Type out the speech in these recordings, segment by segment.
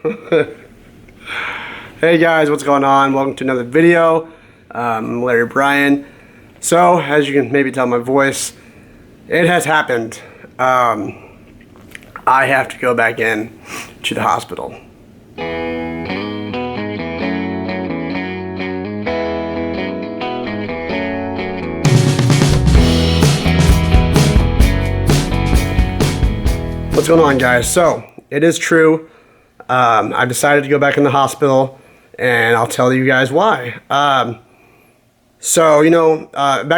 Hey guys, what's going on? Welcome to another video. I'm Larry Bryan. So, as you can maybe tell my voice, it has happened. I have to go back in to the hospital. What's going on, guys? So, it is true. I've decided to go back in the hospital, and I'll tell you guys why. Back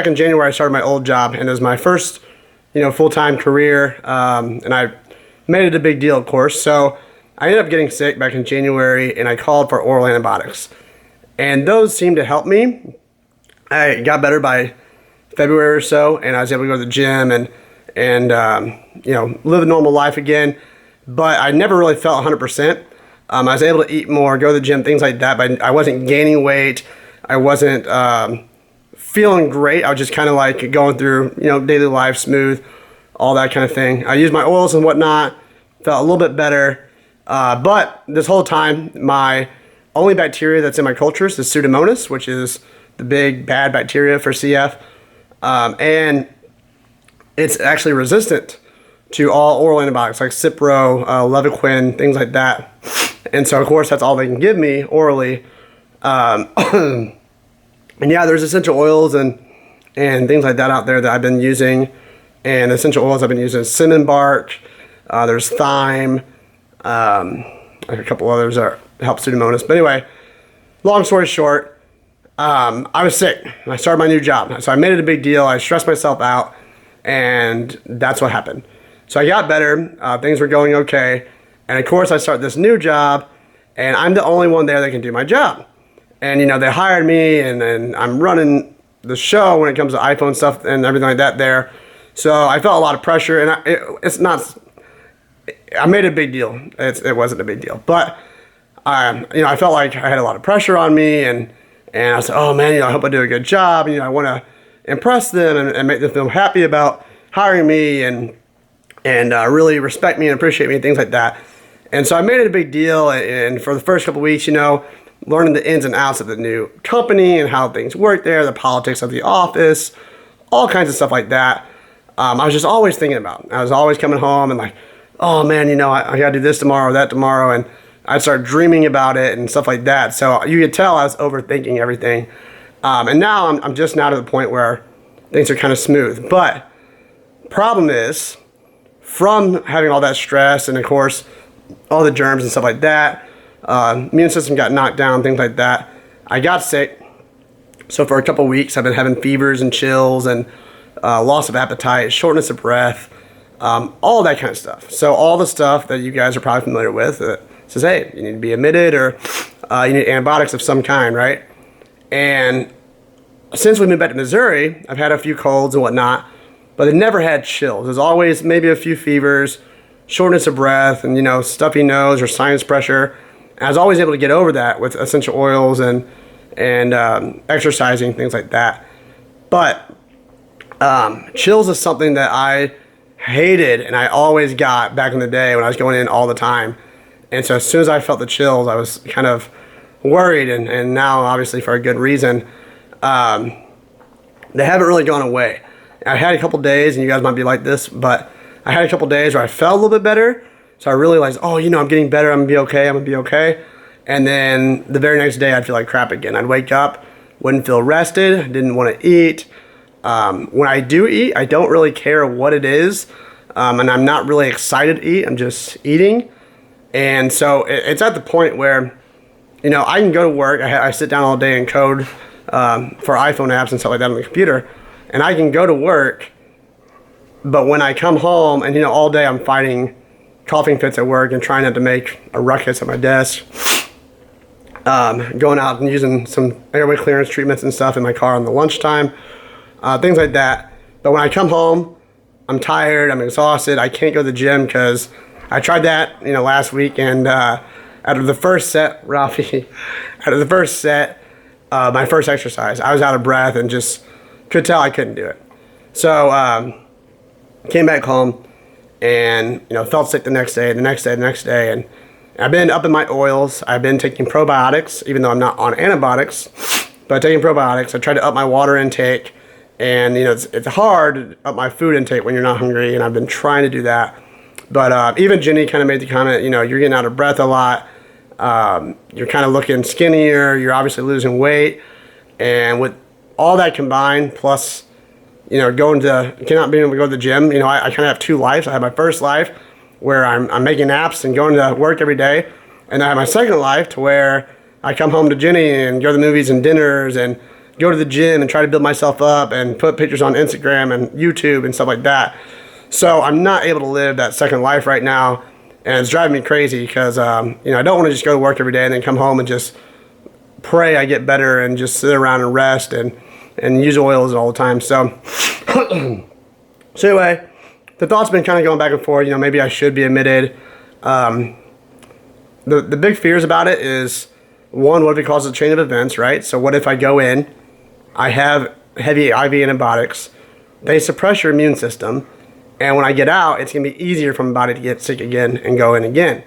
in January, I started my old job, and it was my first, full-time career, and I made it a big deal, of course. So I ended up getting sick back in January, and I called for oral antibiotics, and those seemed to help me. I got better by February or so, and I was able to go to the gym and live a normal life again. But I never really felt 100%. I was able to eat more, go to the gym, things like that, but I wasn't gaining weight. I wasn't feeling great. I was just kind of like going through, daily life, smooth, all that kind of thing. I used my oils and whatnot, felt a little bit better. But this whole time, my only bacteria that's in my cultures is Pseudomonas, which is the big bad bacteria for CF. And it's actually resistant to all oral antibiotics like Cipro, Levaquin, things like that. And so, of course, that's all they can give me orally. And yeah, there's essential oils and things like that out there that I've been using. And essential oils I've been using is cinnamon bark. There's thyme. A couple others that help Pseudomonas. But anyway, long story short, I was sick. I started my new job. So I made it a big deal. I stressed myself out. And that's what happened. So I got better, things were going okay, and of course I start this new job, and I'm the only one there that can do my job. And they hired me, and I'm running the show when it comes to iPhone stuff and everything like that there. So I felt a lot of pressure, and I made it a big deal. It wasn't a big deal, but I felt like I had a lot of pressure on me, and I said, oh man, I hope I do a good job, I want to impress them and make them feel happy about hiring me and really respect me and appreciate me and things like that. And so I made it a big deal, and for the first couple of weeks, learning the ins and outs of the new company and how things work there, the politics of the office, all kinds of stuff like that. I was just always thinking about it. I was always coming home and like, oh man, I gotta do this tomorrow or that tomorrow, and I'd start dreaming about it and stuff like that. So you could tell I was overthinking everything. And now I'm just now to the point where things are kind of smooth. But problem is, from having all that stress and of course all the germs and stuff like that, immune system got knocked down, things like that, I got sick. So for a couple weeks I've been having fevers and chills and loss of appetite, shortness of breath, all that kind of stuff. So all the stuff that you guys are probably familiar with says, hey, you need to be admitted, or you need antibiotics of some kind, right? And since we moved back to Missouri, I've had a few colds and whatnot, but I never had chills. There's always maybe a few fevers, shortness of breath, and stuffy nose or sinus pressure. And I was always able to get over that with essential oils and exercising, things like that. But chills is something that I hated, and I always got back in the day when I was going in all the time. And so as soon as I felt the chills, I was kind of worried, and now obviously for a good reason. They haven't really gone away. I had a couple days, and you guys might be like this, but I had a couple days where I felt a little bit better. So I realized, oh, I'm getting better. I'm going to be okay. And then the very next day, I'd feel like crap again. I'd wake up, wouldn't feel rested, didn't want to eat. When I do eat, I don't really care what it is. And I'm not really excited to eat. I'm just eating. And so it's at the point where, I can go to work. I sit down all day and code for iPhone apps and stuff like that on the computer. And I can go to work, but when I come home and, all day I'm fighting coughing fits at work and trying not to make a ruckus at my desk, going out and using some airway clearance treatments and stuff in my car on the lunchtime, things like that. But when I come home, I'm tired, I'm exhausted, I can't go to the gym because I tried that, last week, and out of the first set, Rafi, my first exercise, I was out of breath and just could tell I couldn't do it. So came back home and felt sick the next day, and I've been upping my oils. I've been taking probiotics, even though I'm not on antibiotics, but taking probiotics. I tried to up my water intake, and it's hard to up my food intake when you're not hungry, and I've been trying to do that. But even Jenny kind of made the comment, you're getting out of breath a lot. You're kind of looking skinnier. You're obviously losing weight, and with all that combined, plus cannot being able to go to the gym. I kind of have two lives. I have my first life where I'm making naps and going to work every day, and I have my second life to where I come home to Jenny and go to the movies and dinners and go to the gym and try to build myself up and put pictures on Instagram and YouTube and stuff like that. So I'm not able to live that second life right now, and it's driving me crazy because I don't want to just go to work every day and then come home and just pray I get better and just sit around and rest and use oils all the time. So anyway, the thoughts have been kind of going back and forth. Maybe I should be admitted. The big fears about it is, one, what if it causes a chain of events, right? So what if I go in, I have heavy IV antibiotics, they suppress your immune system, and when I get out, it's going to be easier for my body to get sick again and go in again.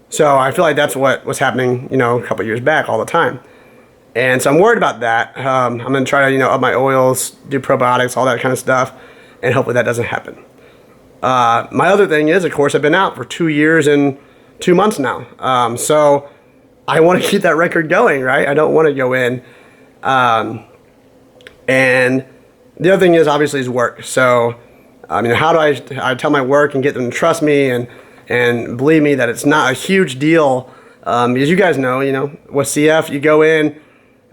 So I feel like that's what was happening, a couple years back all the time. And so I'm worried about that. I'm going to try to, up my oils, do probiotics, all that kind of stuff, and hopefully that doesn't happen. My other thing is, of course, I've been out for 2 years and 2 months now. So I want to keep that record going, right? I don't want to go in. And the other thing is obviously is work. So, how do I tell my work and get them to trust me and believe me that it's not a huge deal? As you guys know, with CF, you go in,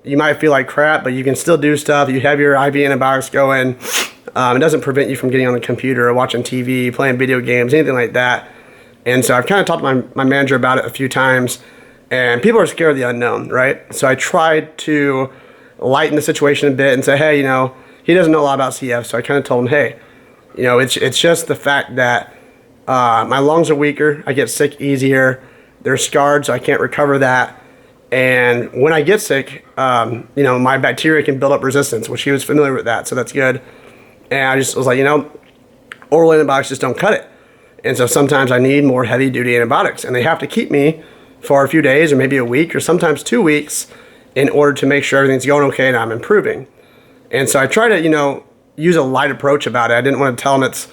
you might feel like crap, but you can still do stuff. You have your IV antibiotics going. It doesn't prevent you from getting on the computer or watching TV, playing video games, anything like that. And so I've kind of talked to my manager about it a few times, and people are scared of the unknown, right? So I tried to lighten the situation a bit and say, hey, he doesn't know a lot about CF, so I kind of told him, hey, it's just the fact that my lungs are weaker, I get sick easier, they're scarred, so I can't recover that. And when I get sick, my bacteria can build up resistance, which he was familiar with that, so that's good. And I just was like, oral antibiotics just don't cut it. And so sometimes I need more heavy duty antibiotics, and they have to keep me for a few days or maybe a week or sometimes 2 weeks in order to make sure everything's going okay and I'm improving. And so I try to, use a light approach about it. I didn't want to tell them it's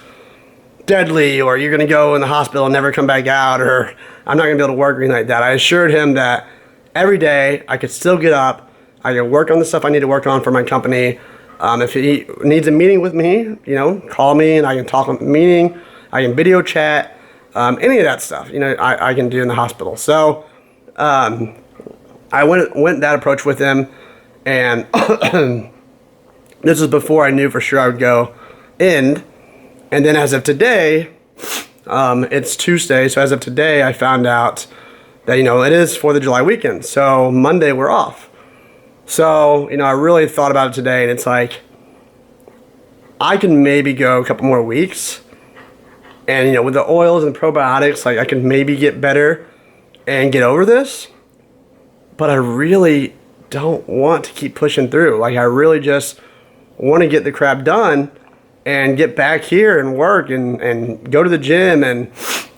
deadly or you're going to go in the hospital and never come back out or I'm not going to be able to work or anything like that. I assured him that every day I could still get up, I could work on the stuff I need to work on for my company. If he needs a meeting with me, call me and I can talk on the meeting. I can video chat, any of that stuff, I can do in the hospital. So I went that approach with him, and this is before I knew for sure I would go in. And then as of today, it's Tuesday, so as of today I found out that, it is 4th of July weekend, so Monday we're off. So, I really thought about it today, and it's like, I can maybe go a couple more weeks, and, with the oils and probiotics, like, I can maybe get better and get over this, but I really don't want to keep pushing through. Like, I really just want to get the crap done and get back here and work and go to the gym and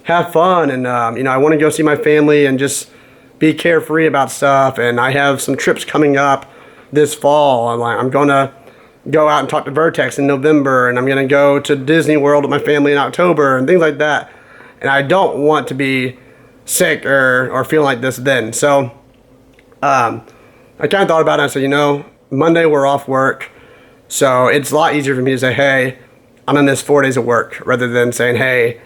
have fun. And, I want to go see my family and just be carefree about stuff. And I have some trips coming up this fall. I'm going to go out and talk to Vertex in November, and I'm going to go to Disney World with my family in October and things like that. And I don't want to be sick or feeling like this then. So I kind of thought about it. I said, Monday we're off work. So it's a lot easier for me to say, hey, I'm going to miss 4 days of work rather than saying, hey,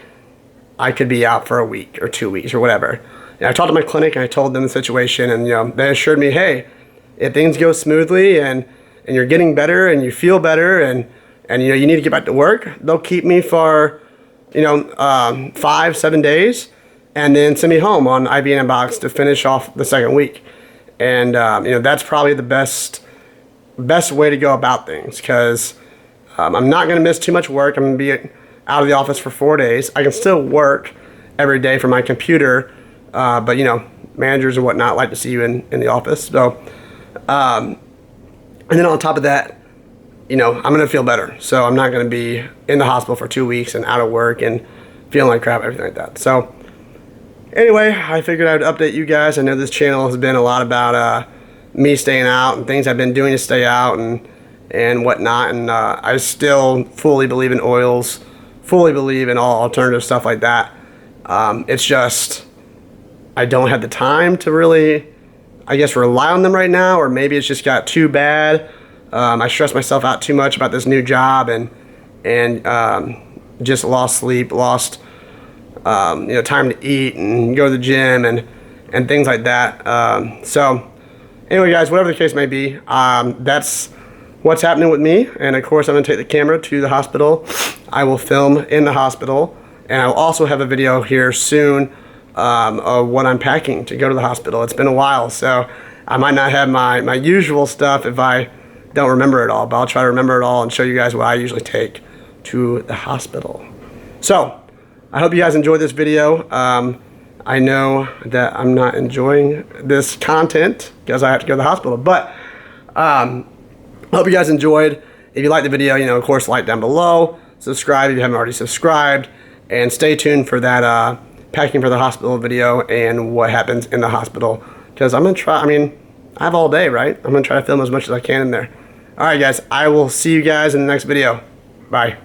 I could be out for a week or 2 weeks or whatever. And I talked to my clinic and I told them the situation, and they assured me, hey, if things go smoothly and you're getting better and you feel better and you need to get back to work, they'll keep me for 5-7 days and then send me home on IV antibiotics to finish off the second week. And that's probably the best way to go about things, because I'm not going to miss too much work. I'm going to be out of the office for 4 days. I can still work every day from my computer, but managers and whatnot like to see you in the office. So and then on top of that, I'm going to feel better. So I'm not going to be in the hospital for 2 weeks and out of work and feeling like crap, everything like that. So anyway, I figured I would update you guys. I know this channel has been a lot about me staying out and things I've been doing to stay out and whatnot. And I still fully believe in oils, fully believe in all alternative stuff like that. It's just I don't have the time to really, I guess, rely on them right now, or maybe it's just got too bad. I stressed myself out too much about this new job and just lost sleep, lost time to eat and go to the gym and things like that. So anyway, guys, whatever the case may be, that's what's happening with me. And of course, I'm gonna take the camera to the hospital. I will film in the hospital, and I'll also have a video here soon of what I'm packing to go to the hospital. It's been a while, so I might not have my usual stuff if I don't remember it all, but I'll try to remember it all and show you guys what I usually take to the hospital. So I hope you guys enjoyed this video. I know that I'm not enjoying this content because I have to go to the hospital, but I hope you guys enjoyed. If you liked the video, of course, like down below, subscribe if you haven't already subscribed, and stay tuned for that packing for the hospital video and what happens in the hospital, because I'm gonna try. I have all day, right? I'm gonna try to film as much as I can in there. All right, guys, I will see you guys in the next video. Bye.